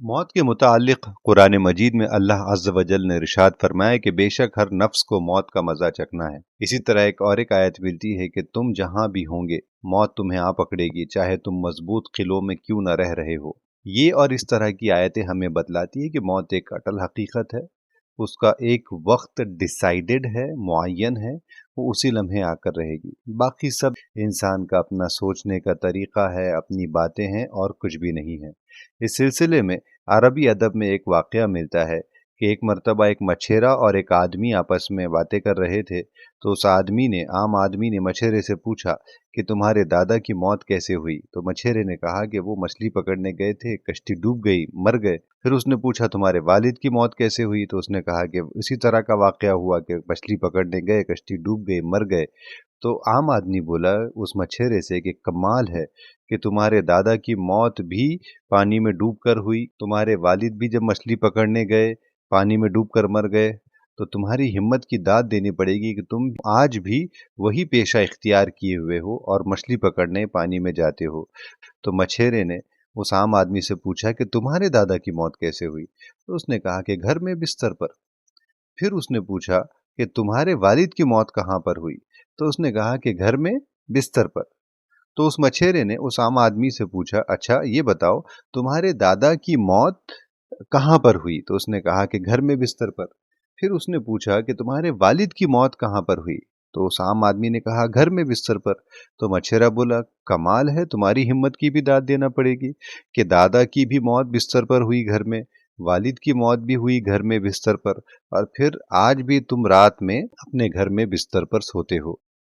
मौत के मुताल्लिक़ कुरान मजीद में अल्लाह अज़्ज़ व जल ने इरशाद फरमाया कि बेशक हर नफ्स को मौत का मज़ा चखना है। इसी तरह एक आयत मिलती है कि तुम जहाँ भी होंगे मौत तुम्हें आ पकड़ेगी, चाहे तुम मजबूत किलों में क्यों न रह रहे हो। ये और इस तरह की आयतें हमें बतलाती है कि मौत एक अटल हकीकत है, उसका एक वक्त डिसाइडेड है, मुअय्यन है, वो उसी लम्हे आकर रहेगी। बाकी सब इंसान का अपना सोचने का तरीक़ा है, अपनी बातें हैं और कुछ भी नहीं है। इस सिलसिले में अरबी अदब में एक वाक़या मिलता है कि एक मर्तबा एक मछेरा और एक आदमी आपस में बातें कर रहे थे, तो उस आम आदमी ने मछेरे से पूछा कि तुम्हारे दादा की मौत कैसे हुई? तो मछेरे ने कहा कि वो मछली पकड़ने गए थे, कश्ती डूब गई, मर गए। फिर उसने पूछा तुम्हारे वालिद की मौत कैसे हुई? तो उसने कहा कि इसी तरह का वाक़या हुआ कि मछली पकड़ने गए, कश्ती डूब गई, मर गए। तो आम आदमी बोला उस मछेरे से कि कमाल है कि तुम्हारे दादा की मौत भी पानी में डूबकर हुई, तुम्हारे वालिद भी जब मछली पकड़ने गए पानी में डूबकर मर गए, तो तुम्हारी हिम्मत की दाद देनी पड़ेगी कि तुम आज भी वही पेशा इख्तियार किए हुए हो और मछली पकड़ने पानी में जाते हो। तो मछेरे ने उस आम आदमी से पूछा कि तुम्हारे दादा की मौत कैसे हुई? तो उसने कहा कि घर में बिस्तर पर। फिर उसने पूछा कि तुम्हारे वालिद की मौत कहाँ पर हुई? तो उसने कहा कि घर में बिस्तर पर। तो उस मछेरे ने उस आम आदमी से पूछा, अच्छा ये बताओ तुम्हारे दादा की मौत कहाँ पर हुई? तो उसने कहा कि घर में बिस्तर पर। फिर उसने पूछा कि तुम्हारे वालिद की मौत कहाँ पर हुई? तो उस आम आदमी ने कहा घर में बिस्तर पर। तो मछेरा बोला कमाल है, तुम्हारी हिम्मत की भी दाद देना पड़ेगी कि दादा की भी मौत बिस्तर पर हुई घर में, वालिद की मौत भी हुई घर में बिस्तर पर, और फिर आज भी तुम रात में अपने घर में बिस्तर पर सोते हो।